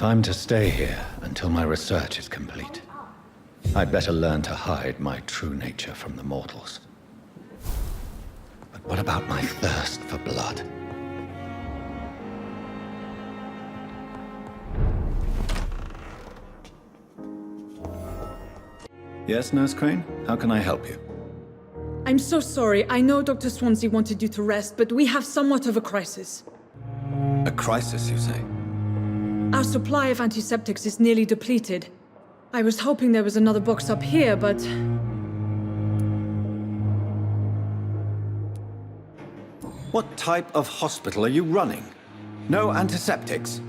I'm to stay here until my research is complete, I'd better learn to hide my true nature from the mortals. But what about my thirst for blood? Yes, Nurse Crane? How can I help you? I'm so sorry. I know Dr. Swansea wanted you to rest, but we have somewhat of a crisis. A crisis, you say? Our supply of antiseptics is nearly depleted. I was hoping there was another box up here, but... What type of hospital are you running? No antiseptics?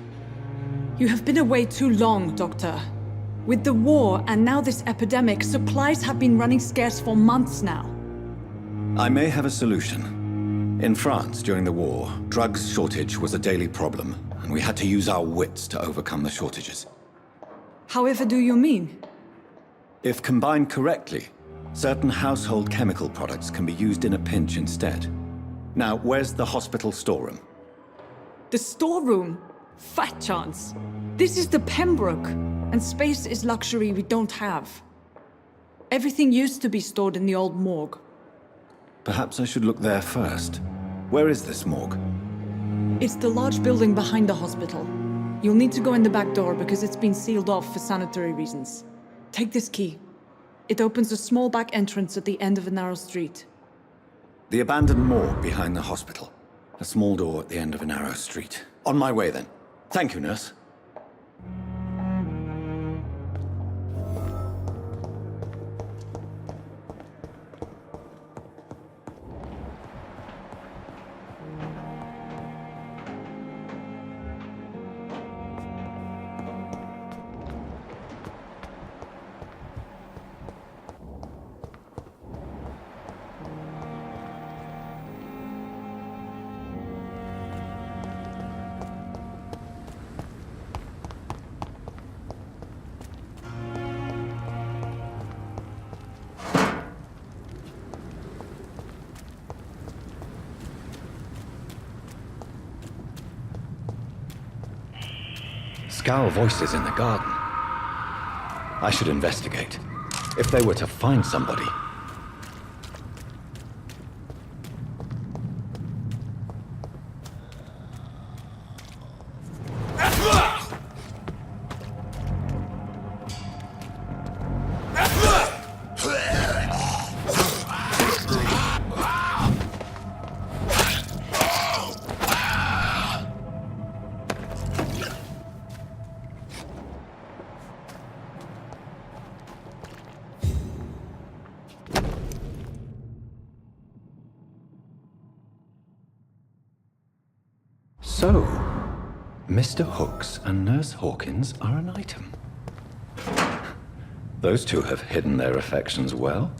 You have been away too long, Doctor. With the war and now this epidemic, supplies have been running scarce for months now. I may have a solution. In France, during the war, drugs shortage was a daily problem, and we had to use our wits to overcome the shortages. However do you mean? If combined correctly, certain household chemical products can be used in a pinch instead. Now, where's the hospital storeroom? The storeroom? Fat chance. This is the Pembroke, and space is luxury we don't have. Everything used to be stored in the old morgue. Perhaps I should look there first. Where is this morgue? It's the large building behind the hospital. You'll need to go in the back door because it's been sealed off for sanitary reasons. Take this key. It opens a small back entrance at the end of a narrow street. The abandoned morgue behind the hospital. A small door at the end of a narrow street. On my way then. Thank you, nurse. Scowl voices in the garden. I should investigate. If they were to find somebody. So, Mr. Hooks and Nurse Hawkins are an item. Those two have hidden their affections well.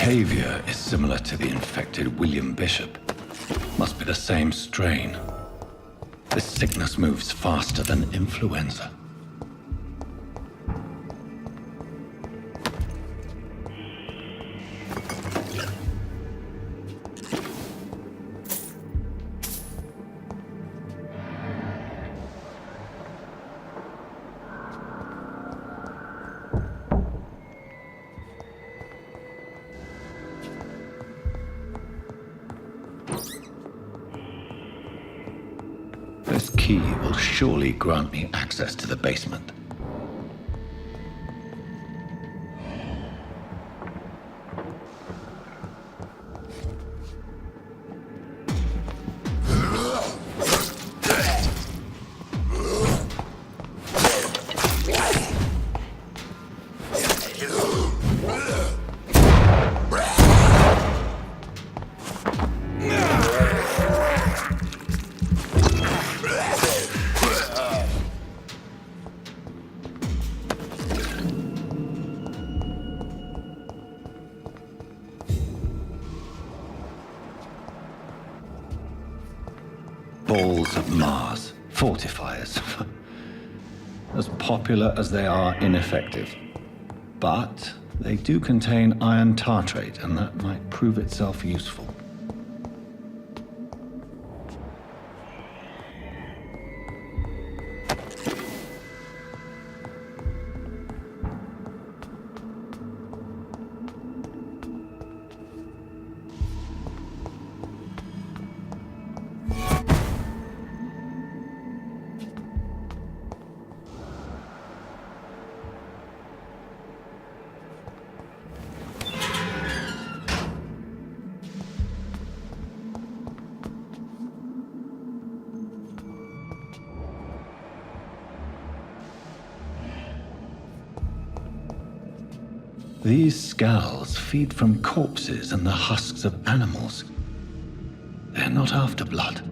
behavior is similar to the infected William Bishop. Must be the same strain. This sickness moves faster than influenza. This key will surely grant me access to the basement. Balls of Mars, fortifiers. As popular as they are ineffective. But they do contain iron tartrate, and that might prove itself useful. These skulls feed from corpses and the husks of animals. They're not after blood.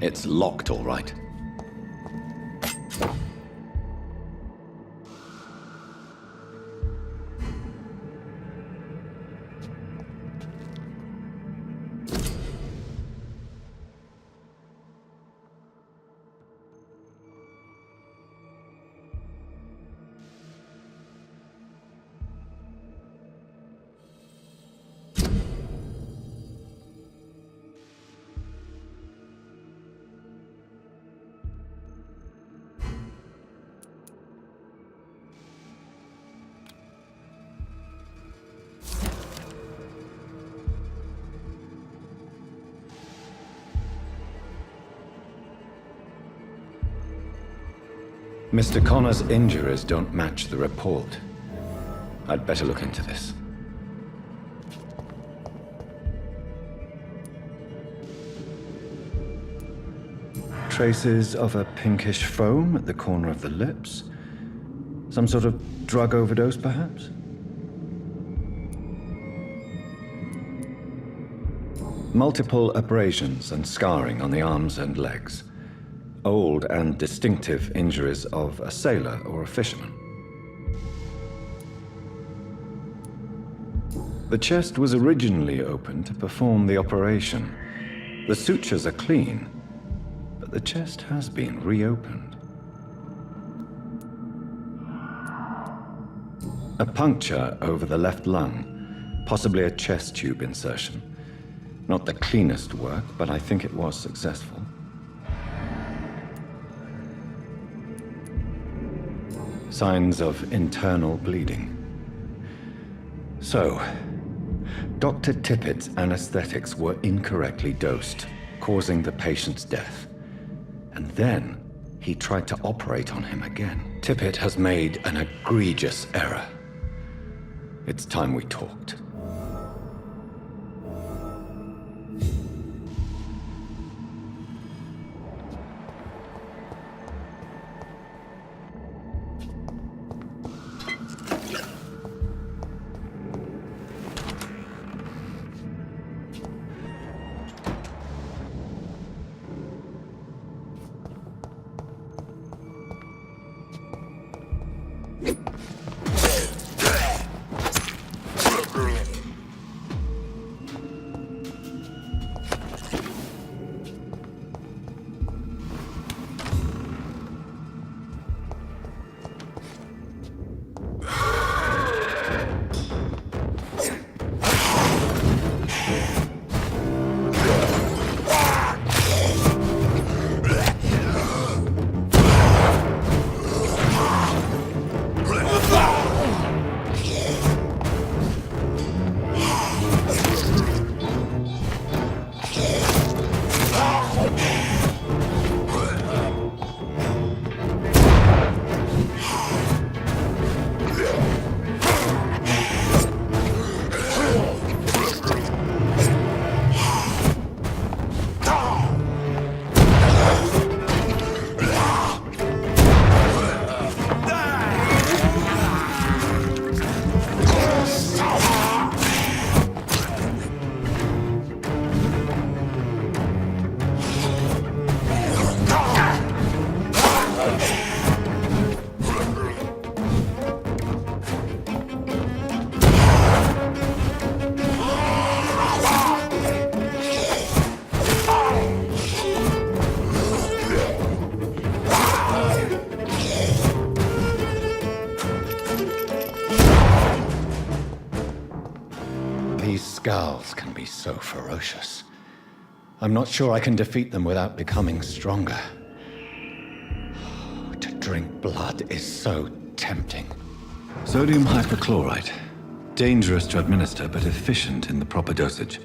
It's locked, all right. Mr. Connor's injuries don't match the report. I'd better look into this. Traces of a pinkish foam at the corner of the lips. Some sort of drug overdose, perhaps? Multiple abrasions and scarring on the arms and legs. Old and distinctive injuries of a sailor or a fisherman. The chest was originally opened to perform the operation. The sutures are clean, but the chest has been reopened. A puncture over the left lung, possibly a chest tube insertion. Not the cleanest work, but I think it was successful. Signs of internal bleeding. So, Dr. Tippett's anesthetics were incorrectly dosed, causing the patient's death. And then, he tried to operate on him again. Tippett has made an egregious error. It's time we talked. Scowls can be so ferocious. I'm not sure I can defeat them without becoming stronger. To drink blood is so tempting. Sodium hypochlorite. Dangerous to administer, but efficient in the proper dosage.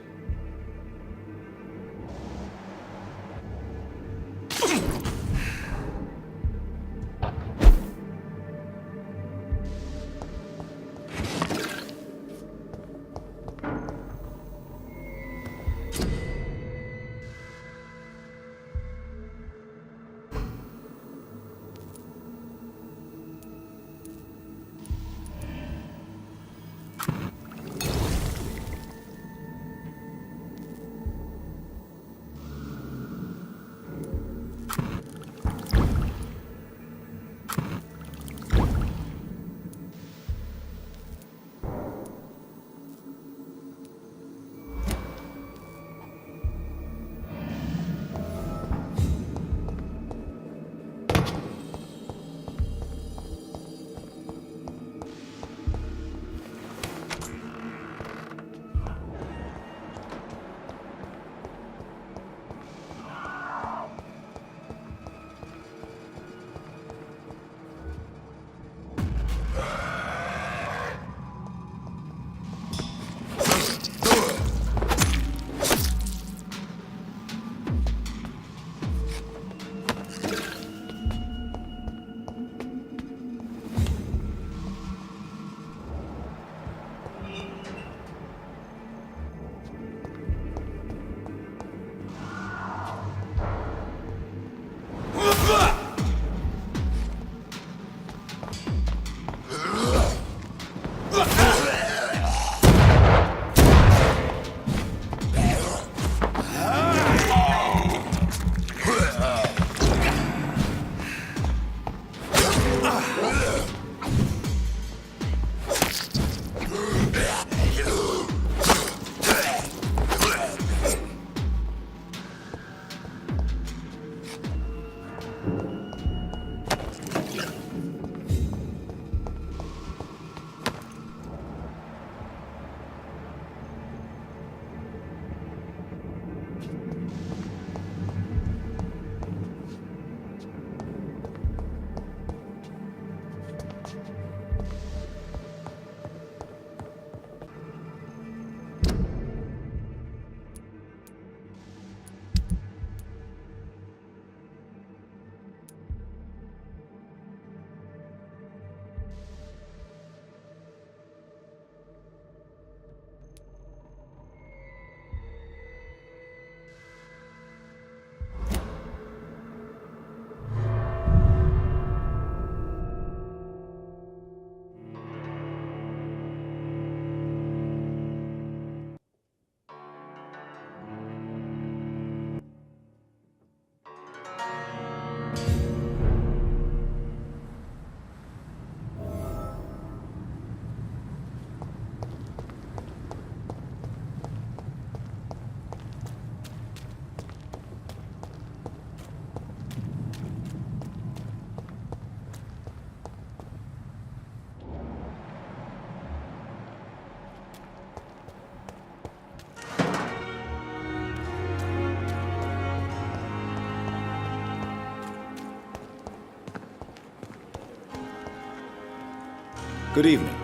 Good evening.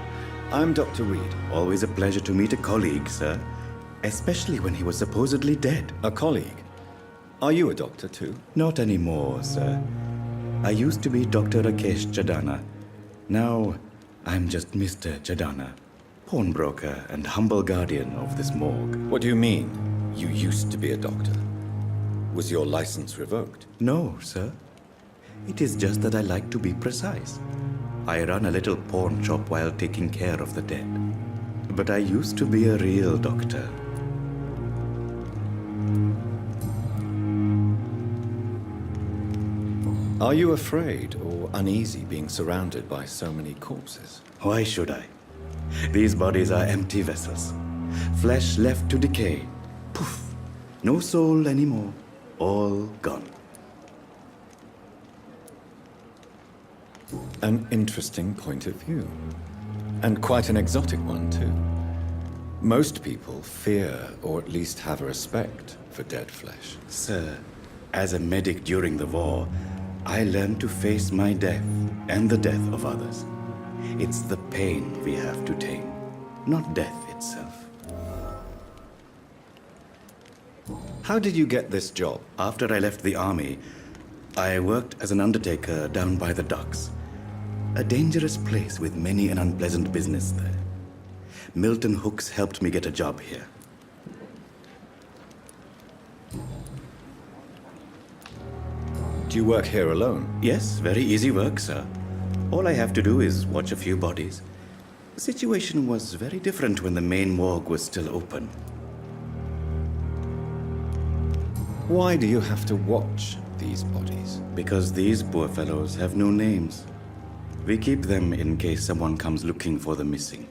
I'm Dr. Reed. Always a pleasure to meet a colleague, sir. Especially when he was supposedly dead. A colleague. Are you a doctor too? Not anymore, sir. I used to be Dr. Rakesh Chadana. Now, I'm just Mr. Chadana, pawnbroker and humble guardian of this morgue. What do you mean, you used to be a doctor? Was your license revoked? No, sir. It is just that I like to be precise. I run a little pawn shop while taking care of the dead. But I used to be a real doctor. Are you afraid or uneasy being surrounded by so many corpses? Why should I? These bodies are empty vessels. Flesh left to decay. Poof. No soul anymore. All gone. An interesting point of view. And quite an exotic one, too. Most people fear, or at least have a respect, for dead flesh. Sir, as a medic during the war, I learned to face my death and the death of others. It's the pain we have to tame, not death itself. How did you get this job? After I left the army, I worked as an undertaker down by the docks. A dangerous place with many an unpleasant business there. Milton Hooks helped me get a job here. Do you work here alone? Yes, very easy work, sir. All I have to do is watch a few bodies. The situation was very different when the main morgue was still open. Why do you have to watch these bodies? Because these poor fellows have no names. We keep them in case someone comes looking for the missing.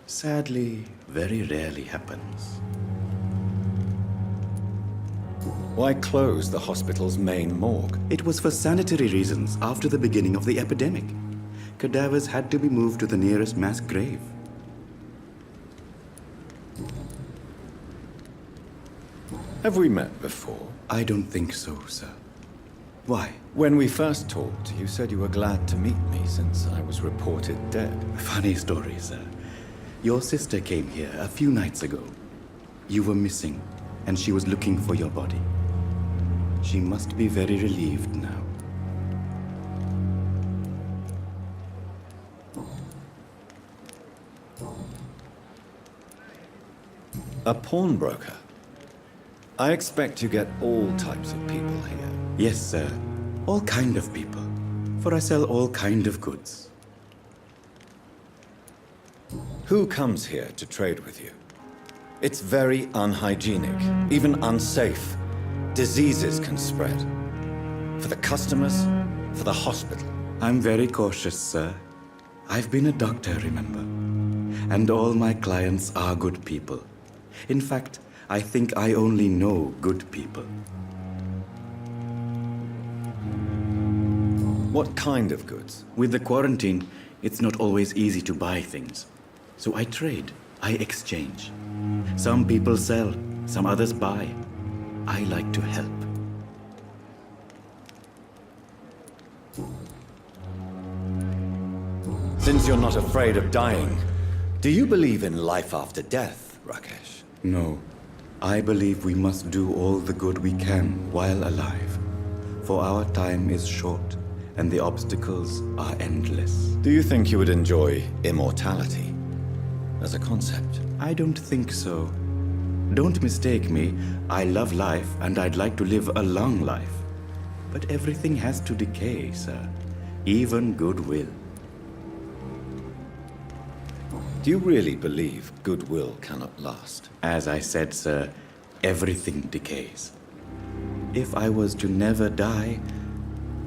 Sadly, very rarely happens. Why close the hospital's main morgue? It was for sanitary reasons after the beginning of the epidemic. Cadavers had to be moved to the nearest mass grave. Have we met before? I don't think so, sir. Why? When we first talked, you said you were glad to meet me since I was reported dead. Funny story, sir. Your sister came here a few nights ago. You were missing, and she was looking for your body. She must be very relieved now. A pawnbroker? I expect you get all types of people here. Yes, sir. All kind of people. For I sell all kind of goods. Who comes here to trade with you? It's very unhygienic, even unsafe. Diseases can spread. For the customers, for the hospital. I'm very cautious, sir. I've been a doctor, remember? And all my clients are good people. In fact, I think I only know good people. What kind of goods? With the quarantine, it's not always easy to buy things. So I trade, I exchange. Some people sell, some others buy. I like to help. Since you're not afraid of dying, do you believe in life after death, Rakesh? No, I believe we must do all the good we can while alive. For our time is short, and the obstacles are endless. Do you think you would enjoy immortality as a concept? I don't think so. Don't mistake me. I love life, and I'd like to live a long life. But everything has to decay, sir. Even goodwill. Do you really believe goodwill cannot last? As I said, sir, everything decays. If I was to never die,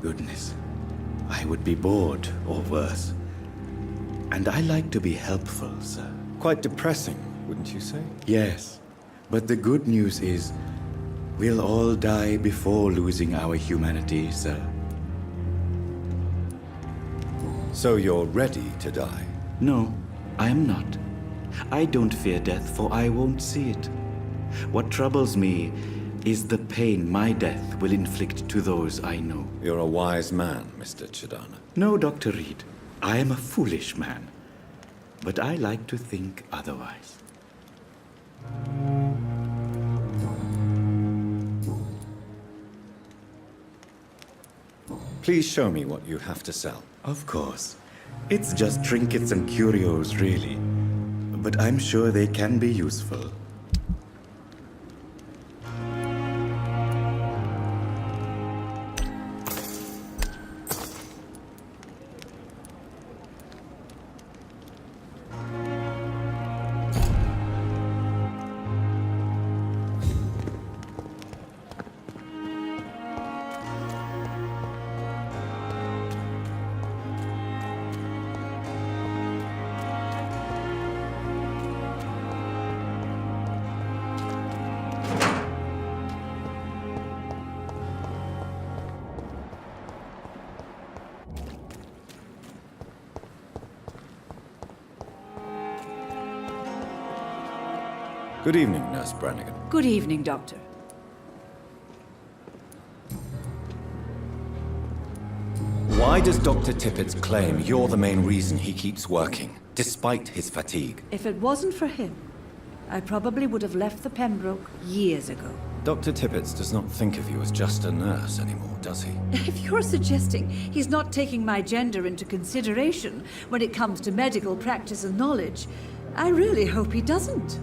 goodness, I would be bored or worse. And I like to be helpful, sir. Quite depressing, wouldn't you say? Yes, but the good news is, we'll all die before losing our humanity, sir. So you're ready to die? No, I am not. I don't fear death, for I won't see it. What troubles me is the pain my death will inflict to those I know. You're a wise man, Mr. Chidana. No, Dr. Reed. I am a foolish man, but I like to think otherwise. Please show me what you have to sell. Of course. It's just trinkets and curios, really. But I'm sure they can be useful. Good evening, Nurse Brannigan. Good evening, Doctor. Why does Dr. Tippett claim you're the main reason he keeps working, despite his fatigue? If it wasn't for him, I probably would have left the Pembroke years ago. Dr. Tippett does not think of you as just a nurse anymore, does he? If you're suggesting he's not taking my gender into consideration when it comes to medical practice and knowledge, I really hope he doesn't.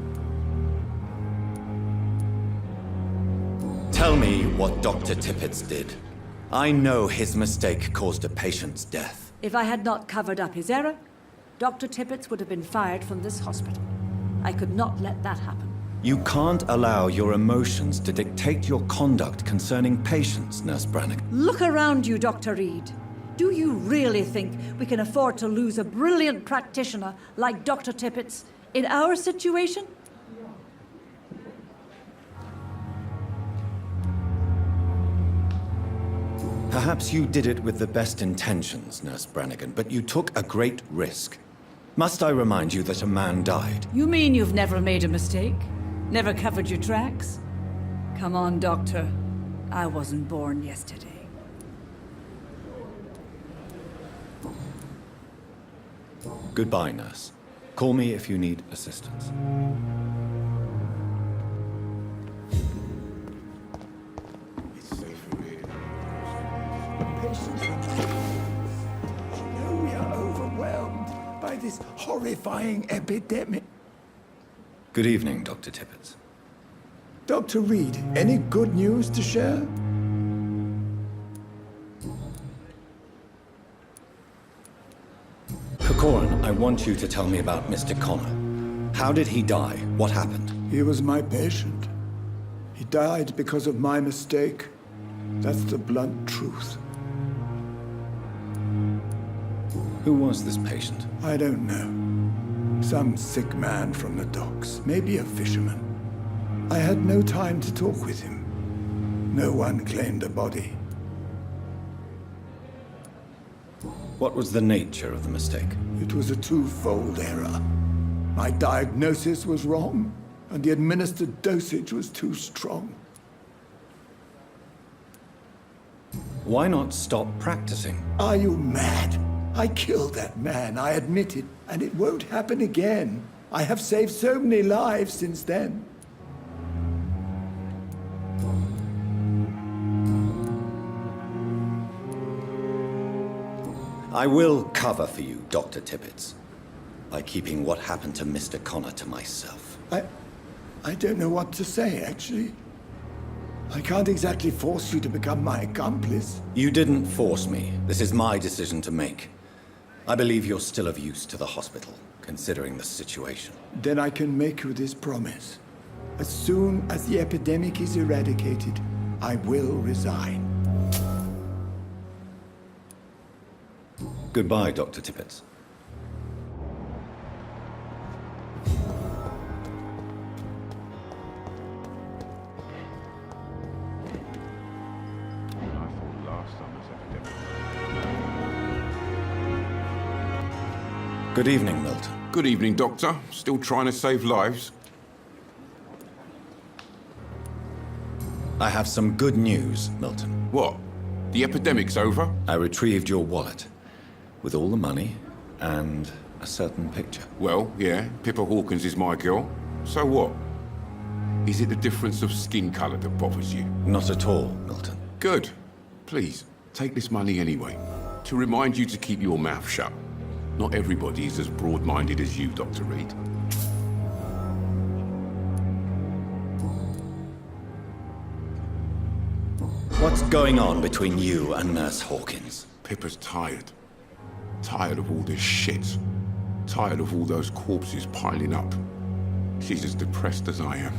Tell me what Dr. Tippett did. I know his mistake caused a patient's death. If I had not covered up his error, Dr. Tippett would have been fired from this hospital. I could not let that happen. You can't allow your emotions to dictate your conduct concerning patients, Nurse Brannigan. Look around you, Dr. Reed. Do you really think we can afford to lose a brilliant practitioner like Dr. Tippett in our situation? Perhaps you did it with the best intentions, Nurse Brannigan, but you took a great risk. Must I remind you that a man died? You mean you've never made a mistake? Never covered your tracks? Come on, Doctor. I wasn't born yesterday. Goodbye, Nurse. Call me if you need assistance. We are overwhelmed by this horrifying epidemic. Good evening, Dr. Tippett. Dr. Reed, any good news to share? Corcoran, I want you to tell me about Mr. Connor. How did he die? What happened? He was my patient. He died because of my mistake. That's the blunt truth. Who was this patient? I don't know. Some sick man from the docks, maybe a fisherman. I had no time to talk with him. No one claimed a body. What was the nature of the mistake? It was a twofold error. My diagnosis was wrong, and the administered dosage was too strong. Why not stop practicing? Are you mad? I killed that man, I admit it, and it won't happen again. I have saved so many lives since then. I will cover for you, Dr. Tippett, by keeping what happened to Mr. Connor to myself. I don't know what to say, actually. I can't exactly force you to become my accomplice. You didn't force me. This is my decision to make. I believe you're still of use to the hospital, considering the situation. Then I can make you this promise. As soon as the epidemic is eradicated, I will resign. Goodbye, Dr. Tippett. Good evening, Milton. Good evening, Doctor. Still trying to save lives? I have some good news, Milton. What? The epidemic's over? I retrieved your wallet. With all the money, and a certain picture. Well, yeah, Pippa Hawkins is my girl. So what? Is it the difference of skin colour that bothers you? Not at all, Milton. Good. Please, take this money anyway. To remind you to keep your mouth shut. Not everybody is as broad-minded as you, Dr. Reed. What's going on between you and Nurse Hawkins? Pippa's tired. Tired of all this shit. Tired of all those corpses piling up. She's as depressed as I am.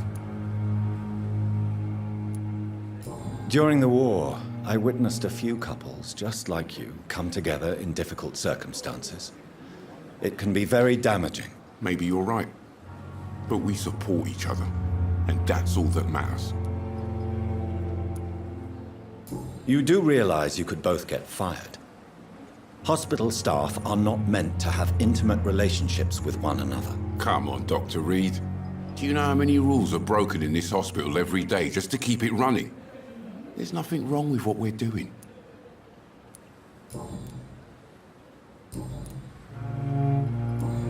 During the war, I witnessed a few couples just like you come together in difficult circumstances. It can be very damaging. Maybe you're right. But we support each other. And that's all that matters. You do realize you could both get fired. Hospital staff are not meant to have intimate relationships with one another. Come on, Dr. Reed. Do you know how many rules are broken in this hospital every day just to keep it running? There's nothing wrong with what we're doing.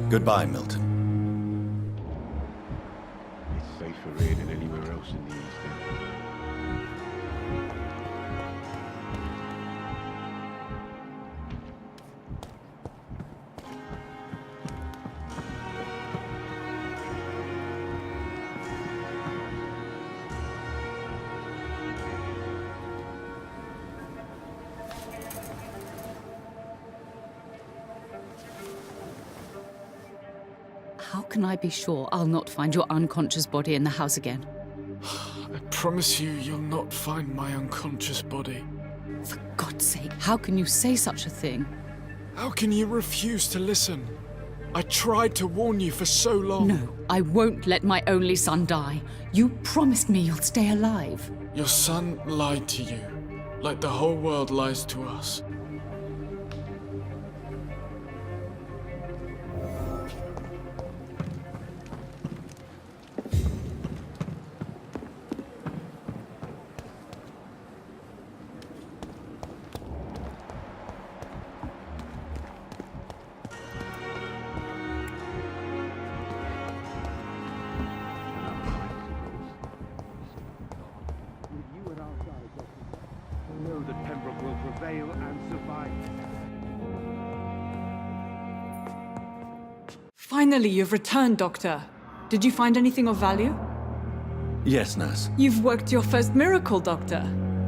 Goodbye, Milton. It's safer here than anywhere else in the East End. How can I be sure I'll not find your unconscious body in the house again? I promise you, you'll not find my unconscious body. For God's sake, how can you say such a thing? How can you refuse to listen? I tried to warn you for so long. No, I won't let my only son die. You promised me you'll stay alive. Your son lied to you, like the whole world lies to us. Finally, you've returned, Doctor. Did you find anything of value? Yes, nurse. You've worked your first miracle, Doctor.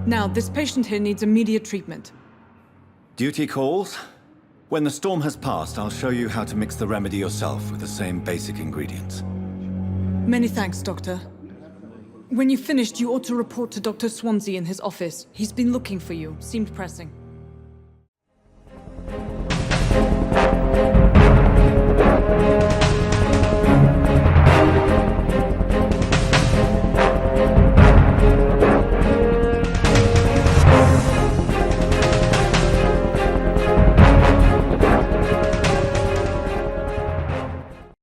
Now, this patient here needs immediate treatment. Duty calls. When the storm has passed, I'll show you how to mix the remedy yourself with the same basic ingredients. Many thanks, Doctor. When you've finished, you ought to report to Dr. Swansea in his office. He's been looking for you. Seemed pressing.